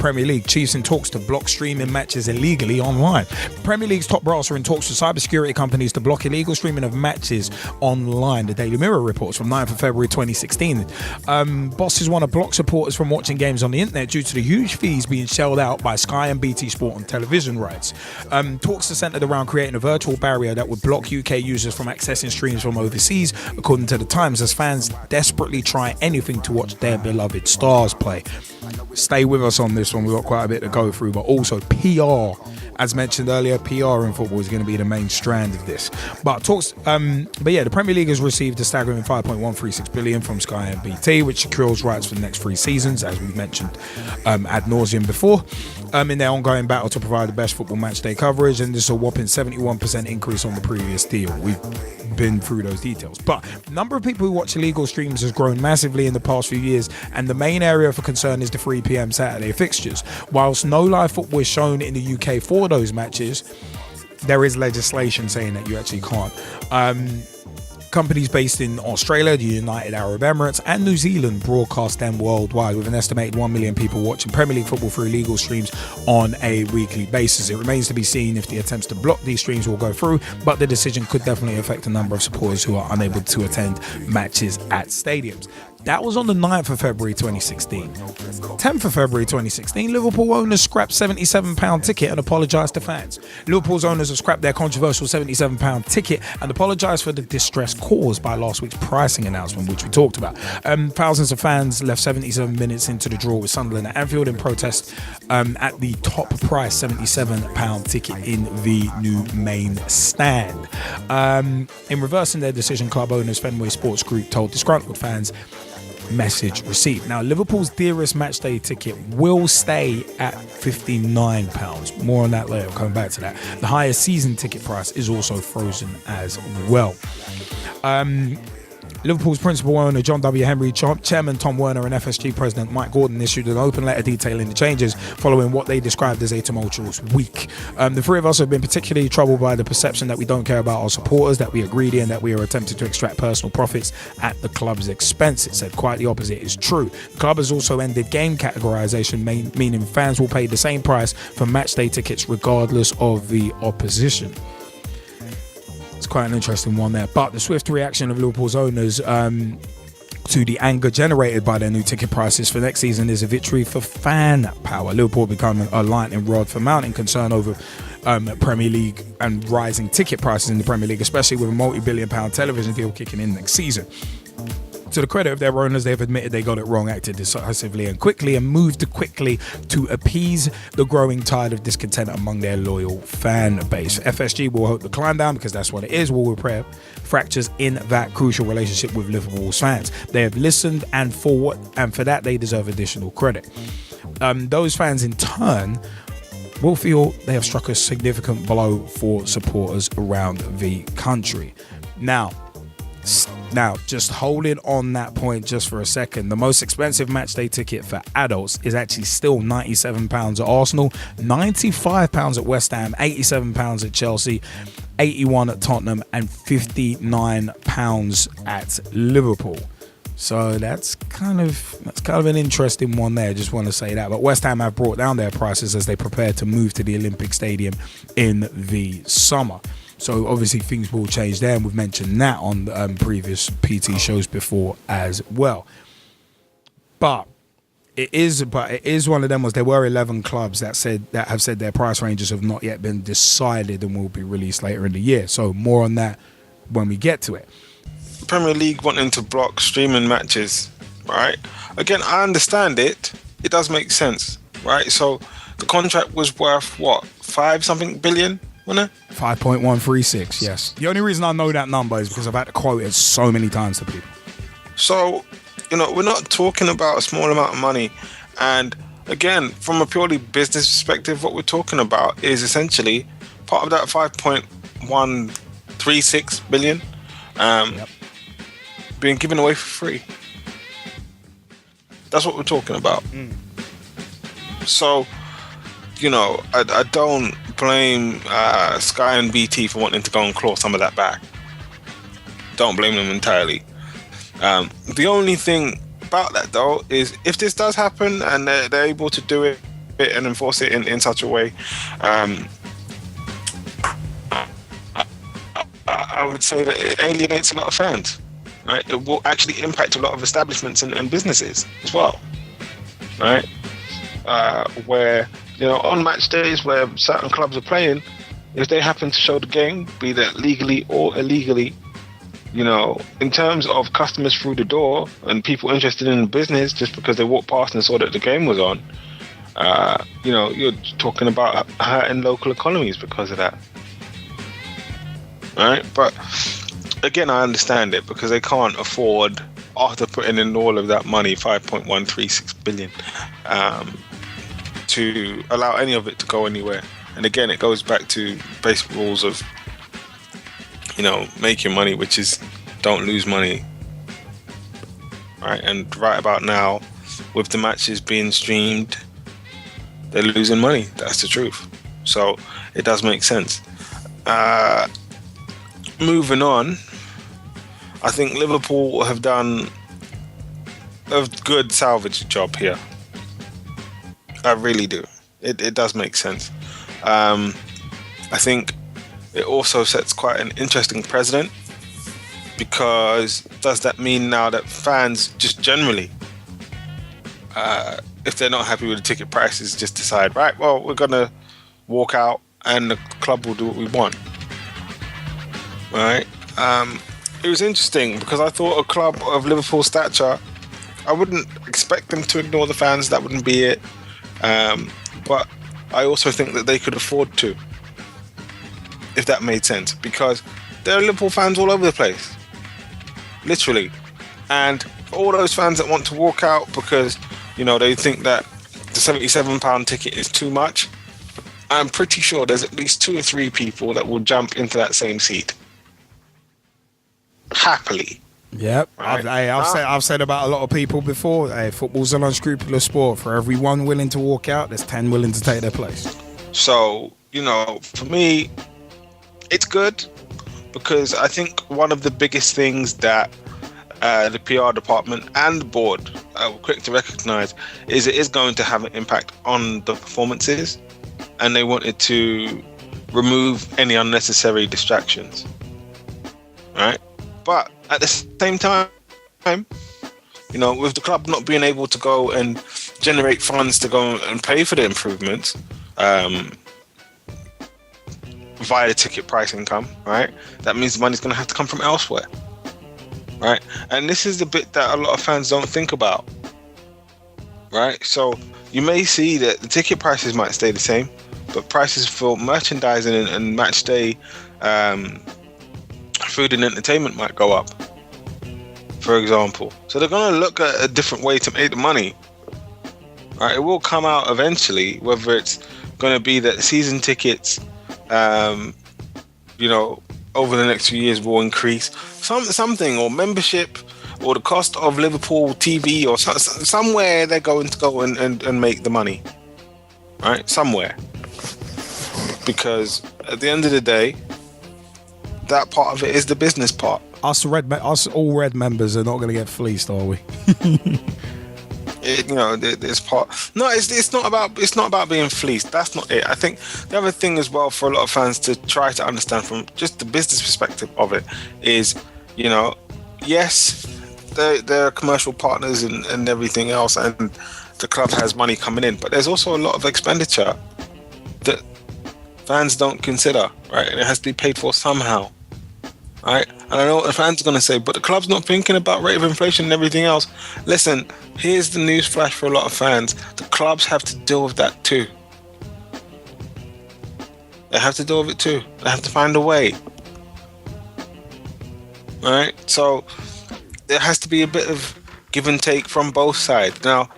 Premier League. Chiefs in talks to block streaming matches illegally online. Premier League's top brass are in talks with cybersecurity companies to block illegal streaming of matches online. The Daily Mirror reports from 9th of February 2016. Bosses want to block supporters from watching games on the internet due to the huge fees being shelled out by Sky and BT Sport on television rights. Talks are centered around creating a virtual barrier that would block UK users from accessing streams from overseas, according to the Times, as fans desperately try anything to watch their beloved stars play. Stay with us on this one, we've got quite a bit to go through, but also PR, as mentioned earlier, PR in football is going to be the main strand of this. But the Premier League has received a staggering $5.136 billion from Sky and BT, which secures rights for the next 3 seasons, as we've mentioned ad nauseum before, in their ongoing battle to provide the best football match day coverage, and this is a whopping 71% increase on the previous deal. We've been through those details, but the number of people who watch illegal streams has grown massively in the past few years, and the main area for concern is the 3 p.m. Saturday fixtures. Whilst no live football is shown in the UK for those matches, there is legislation saying that you actually can't. Companies based in Australia, the United Arab Emirates and New Zealand broadcast them worldwide, with an estimated 1 million people watching Premier League football through illegal streams on a weekly basis. It remains to be seen if the attempts to block these streams will go through, but the decision could definitely affect a number of supporters who are unable to attend matches at stadiums. That was on the 9th of February 2016. 10th of February 2016, Liverpool owners scrapped £77 ticket and apologised to fans. Liverpool's owners have scrapped their controversial £77 ticket and apologised for the distress caused by last week's pricing announcement, which we talked about. Thousands of fans left 77 minutes into the draw with Sunderland at Anfield in protest at the top price £77 ticket in the new main stand. In reversing their decision, club owners Fenway Sports Group told disgruntled fans, message received. Now, Liverpool's dearest matchday ticket will stay at £59. More on that later, coming back to that. The highest season ticket price is also frozen as well. Liverpool's principal owner John W. Henry, chairman Tom Werner and FSG president Mike Gordon issued an open letter detailing the changes following what they described as a tumultuous week. The 3 of us have been particularly troubled by the perception that we don't care about our supporters, that we are greedy and that we are attempting to extract personal profits at the club's expense. It said quite the opposite is true. The club has also ended game categorisation, meaning fans will pay the same price for matchday tickets regardless of the opposition. It's quite an interesting one there. But the swift reaction of Liverpool's owners to the anger generated by their new ticket prices for next season is a victory for fan power. Liverpool becoming a lightning rod for mounting concern over Premier League and rising ticket prices in the Premier League, especially with a multi-billion-pound television deal kicking in next season. To the credit of their owners, they've admitted they got it wrong, acted decisively and quickly, and moved quickly to appease the growing tide of discontent among their loyal fan base. FSG will hope the climb down, because that's what it is, will repair fractures in that crucial relationship with Liverpool's fans. They have listened, and for that they deserve additional credit. Those fans in turn will feel they have struck a significant blow for supporters around the country. Now, just holding on that point just for a second, the most expensive matchday ticket for adults is actually still £97 at Arsenal, £95 at West Ham, £87 at Chelsea, £81 at Tottenham, and £59 at Liverpool. So that's kind of an interesting one there. Just want to say that. But West Ham have brought down their prices as they prepare to move to the Olympic Stadium in the summer. So obviously things will change there, and we've mentioned that on previous PT shows before as well. But it is one of them. There were 11 clubs that have said their price ranges have not yet been decided and will be released later in the year. So more on that when we get to it. Premier League wanting to block streaming matches, right? Again, I understand it. It does make sense, right? So the contract was worth what, 5-something billion? 5.136, yes. The only reason I know that number is because I've had to quote it so many times to people. So, we're not talking about a small amount of money. And again, from a purely business perspective, what we're talking about is essentially part of that 5.136 billion being given away for free. That's what we're talking about. So, I don't blame Sky and BT for wanting to go and claw some of that back. Don't blame them entirely. The only thing about that, though, is if this does happen and they're able to do it it and enforce it in such a way, I would say that it alienates a lot of fans, right? It will actually impact a lot of establishments and businesses as well, right? Where, you know, on match days where certain clubs are playing, if they happen to show the game, be that legally or illegally, you know, in terms of customers through the door and people interested in the business just because they walked past and saw that the game was on, you know, you're talking about hurting local economies because of that. Right? But again, I understand it because they can't afford, after putting in all of that money, 5.136 billion, to allow any of it to go anywhere. And again, it goes back to basic rules of, you know, making money, which is don't lose money. Right? And right about now, with the matches being streamed, they're losing money. That's the truth. So it does make sense. Moving on, I think Liverpool have done a good salvage job here. I really do. It does make sense. I think it also sets quite an interesting precedent, because does that mean now that fans just generally, if they're not happy with the ticket prices, just decide, right, well, we're going to walk out and the club will do what we want? Right? It was interesting because I thought a club of Liverpool stature, I wouldn't expect them to ignore the fans. That wouldn't be it. But I also think that they could afford to, if that made sense, because there are Liverpool fans all over the place, literally. And for all those fans that want to walk out because, you know, they think that the £77 ticket is too much, I'm pretty sure there's at least 2 or 3 people that will jump into that same seat happily. Yep. Right. I've said about a lot of people before, hey, football's an unscrupulous sport. For every one willing to walk out, there's 10 willing to take their place. So, you know, for me, it's good, because I think one of the biggest things that the PR department and the board were quick to recognize is it is going to have an impact on the performances, and they wanted to remove any unnecessary distractions. Right? But at the same time, you know, with the club not being able to go and generate funds to go and pay for the improvements via the ticket price income, right? That means the money's going to have to come from elsewhere, right? And this is the bit that a lot of fans don't think about, right? So you may see that the ticket prices might stay the same, but prices for merchandising and match day food and entertainment might go up, for example. So they're going to look at a different way to make the money, right? It will come out eventually, whether it's going to be that season tickets, you know, over the next few years will increase something, or membership, or the cost of Liverpool TV, or somewhere they're going to go and make the money, right? Somewhere. Because at the end of the day, that part of it is the business part. Us all red members are not going to get fleeced, are we? You know, this part. No, it's not about being fleeced. That's not it. I think the other thing as well for a lot of fans to try to understand from just the business perspective of it is, you know, yes, they're commercial partners and everything else, and the club has money coming in, but there's also a lot of expenditure that fans don't consider, right? And it has to be paid for somehow. Right? And I know what the fans are going to say, but the club's not thinking about rate of inflation and everything else. Listen, here's the news flash for a lot of fans. The clubs have to deal with that too. They have to deal with it too. They have to find a way. Right? So there has to be a bit of give and take from both sides. Now,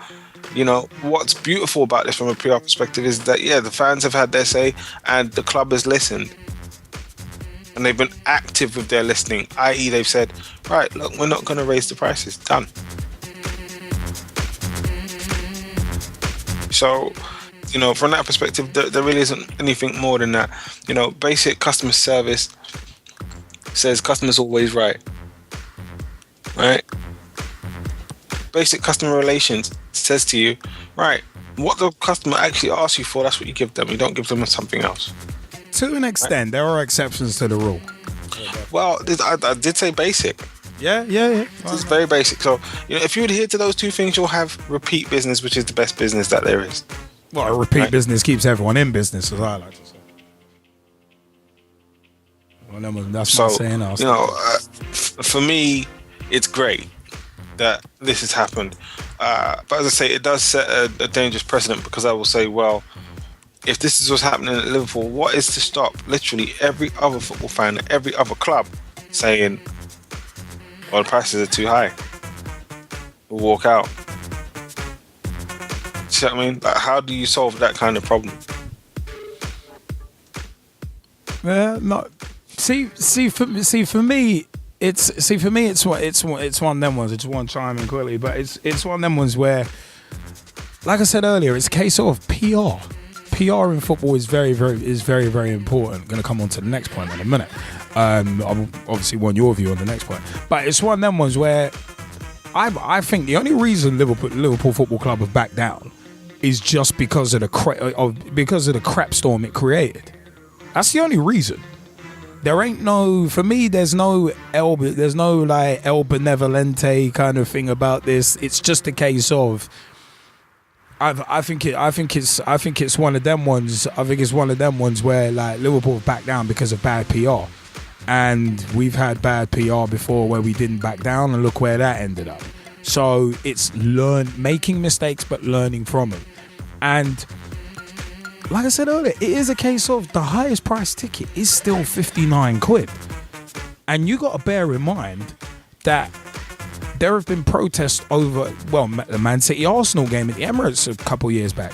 you know, what's beautiful about this from a PR perspective is that, yeah, the fans have had their say and the club has listened. And they've been active with their listening, i.e. they've said, right, look, we're not going to raise the prices. Done. So, you know, from that perspective, there really isn't anything more than that. You know, basic customer service says customer's always right. Right? Basic customer relations says to you, right, what the customer actually asks you for, that's what you give them. You don't give them something else. To an extent, there are exceptions to the rule. Well, I did say basic. Yeah. It's very basic. So, if you adhere to those two things, you'll have repeat business, which is the best business that there is. Well, a repeat business keeps everyone in business, as I like to say. Well, that's what I'm saying. For me, it's great that this has happened. But as I say, it does set a dangerous precedent, because I will say, well, if this is what's happening at Liverpool, what is to stop literally every other football fan, every other club saying, well, the prices are too high, we'll walk out? See what I mean? Like, how do you solve that kind of problem? No. See, for me, it's one of them ones. It's one chime in quickly, but it's one of them ones where, like I said earlier, it's a case of PR. PR in football is very, very important. I'm going to come on to the next point in a minute. I obviously want your view on the next point, but it's one of them ones where I think the only reason Liverpool Football Club have backed down is just because of the crap storm it created. That's the only reason. There ain't no, for me, there's no El Benevolente kind of thing about this. It's just a case of, I think it's one of them ones. I think it's one of them ones where like Liverpool back down because of bad PR, and we've had bad PR before where we didn't back down, and look where that ended up. So it's making mistakes but learning from them, and like I said earlier, it is a case of the highest price ticket is still 59 quid. And you got to bear in mind that there have been protests over, well, the Man City Arsenal game at the Emirates a couple years back,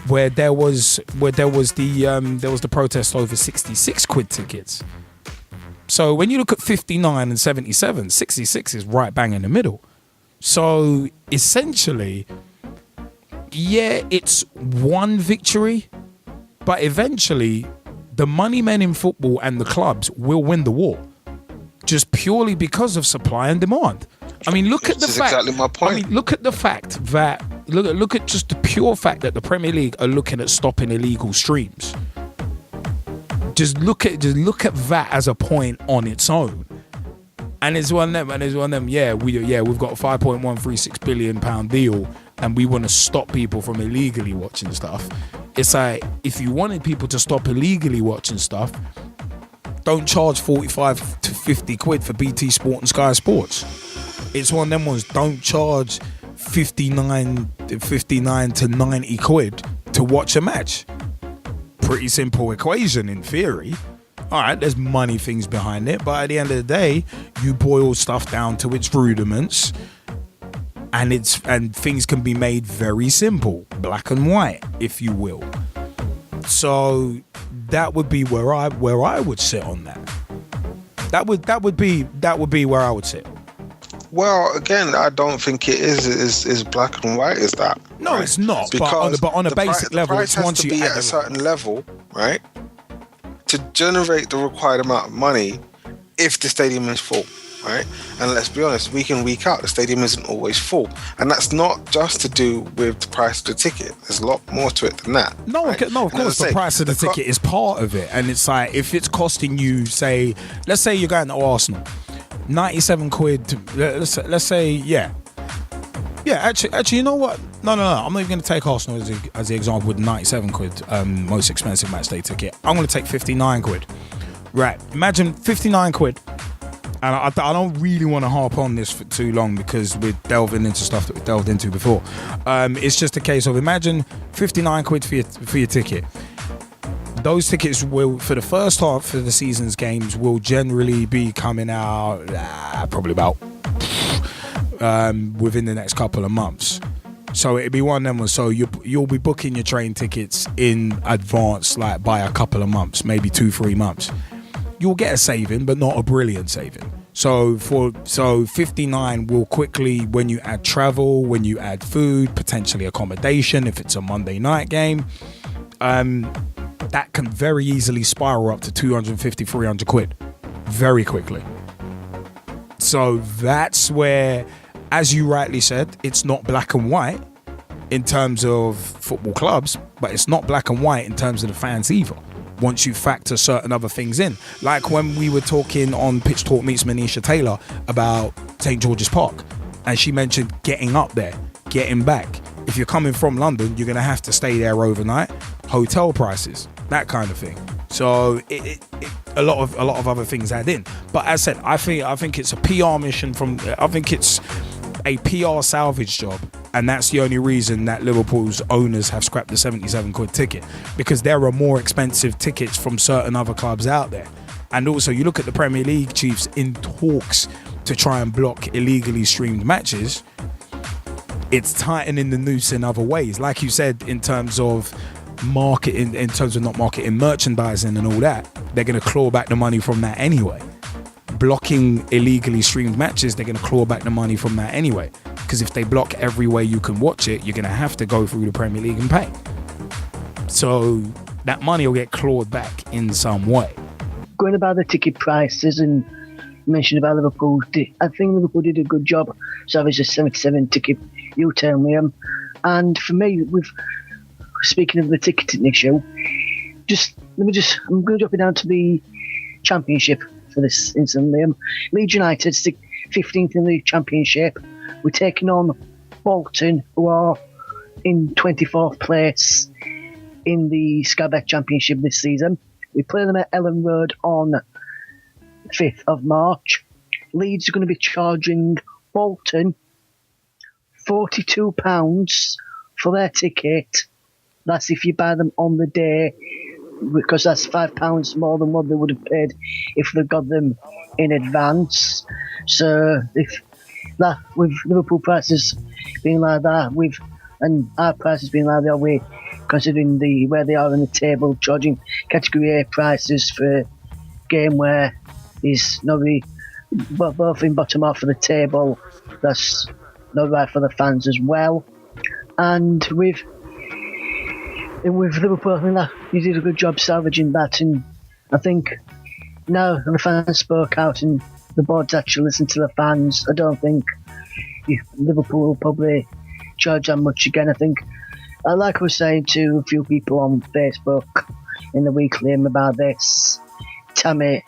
where there was the protest over 66 quid tickets. So when you look at 59 and 77, 66 is right bang in the middle. So essentially, yeah, it's one victory, but eventually the money men in football and the clubs will win the war, just purely because of supply and demand. I mean, look at the fact. Exactly my point. I mean, look at the fact that look at just the pure fact that the Premier League are looking at stopping illegal streams. Just look at that as a point on its own. And it's one of them. Yeah, we've got a £5.136 billion deal, and we want to stop people from illegally watching stuff. It's like, if you wanted people to stop illegally watching stuff, don't charge 45 to 50 quid for BT Sport and Sky Sports. It's one of them ones. Don't charge 59 to 90 quid to watch a match. Pretty simple equation in theory. All right, there's money things behind it, but at the end of the day, you boil stuff down to its rudiments, and things can be made very simple, black and white, if you will. So that would be where I would sit on that. That would be where I would sit. Well, again, I don't think it is black and white as that. No, right? It's not. Because but on a basic level, it's once you at a certain level, right, to generate the required amount of money if the stadium is full, right? And let's be honest, week in, week out, the stadium isn't always full. And that's not just to do with the price of the ticket. There's a lot more to it than that. No, right? of course, the price of the ticket is part of it. And it's like, if it's costing you, say, let's say you're going to Arsenal, 97 quid, let's say, yeah. Yeah, actually, you know what? No. I'm not even going to take Arsenal as the example with 97 quid, most expensive match day ticket. I'm going to take 59 quid. Right, imagine 59 quid. And I don't really want to harp on this for too long because we're delving into stuff that we delved into before. It's just a case of, imagine 59 quid for your ticket. Those tickets will, for the first half of the season's games, will generally be coming out probably about within the next couple of months. So it'd be one of them. So you'll be booking your train tickets in advance, like by a couple of months, maybe 2-3 months. You'll get a saving, but not a brilliant saving. So 59 will quickly, when you add travel, when you add food, potentially accommodation, if it's a Monday night game, that can very easily spiral up to 250, 300 quid very quickly. So that's where, as you rightly said, it's not black and white, in terms of football clubs, but it's not black and white in terms of the fans either. Once you factor certain other things in, like when we were talking on Pitch Talk Meets Manisha Taylor about St George's Park, and she mentioned getting up there, getting back. If you're coming from London, you're going to have to stay there overnight, hotel prices, that kind of thing. So a lot of other things add in. But as I said, I think it's a PR mission I think it's a PR salvage job, and that's the only reason that Liverpool's owners have scrapped the 77 quid ticket, because there are more expensive tickets from certain other clubs out there. And also, you look at the Premier League chiefs in talks to try and block illegally streamed matches. It's tightening the noose in other ways, like you said, in terms of marketing, in terms of not marketing, merchandising and all that. They're going to claw back the money from that anyway. Blocking illegally streamed matches, they're going to claw back the money from that anyway, because if they block every way you can watch it, you're going to have to go through the Premier League and pay. So that money will get clawed back in some way. Going about the ticket prices and mentioned about Liverpool, I think Liverpool did a good job. So it's a 77 ticket U-turn, Liam. And for me, with speaking of the ticketing issue, I'm going to drop it down to the Championship for this instance, Liam. Leeds United, 15th in the Championship. We're taking on Bolton, who are in 24th place in the Sky Bet Championship this season. We play them at Ellen Road on 5th of March. Leeds are going to be charging Bolton £42 for their ticket. That's if you buy them on the day, because that's £5 more than what they would have paid if they got them in advance. So if that, with Liverpool prices being like that, and our prices being like they are, considering where they are in the table, charging category A prices for a game where is nobody, both in bottom half of the table, that's not right for the fans as well. And with Liverpool, I think that you did a good job salvaging that, and I think now the fans spoke out and the board's actually listened to the fans, I don't think Liverpool will probably charge that much again. I think, like I was saying to a few people on Facebook in the weekly about this, Tammy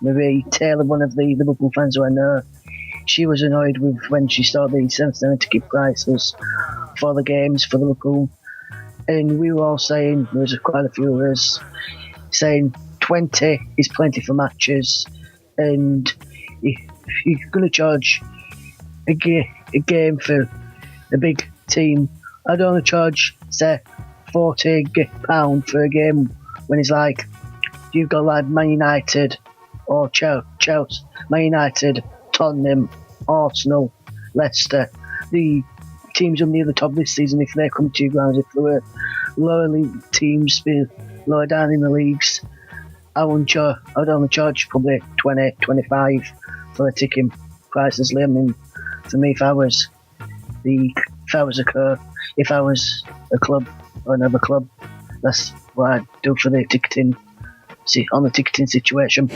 Marie Taylor, one of the Liverpool fans who I know, she was annoyed with when she saw the 77 ticket prices for the games for Liverpool. And we were all saying, there was quite a few of us saying 20 is plenty for matches, and if you're going to charge a game for a big team, I don't want to charge, say, £40 for a game when it's like you've got like Man United or Chelsea, Man United, Tottenham, Arsenal, Leicester, the teams on the other top this season. If they come to your grounds, if they were lower league teams, lower down in the leagues, I'd only charge probably 20, 25 for the ticket prices. I mean, for me, if I was a club or another club, that's what I'd do for the ticketing situation.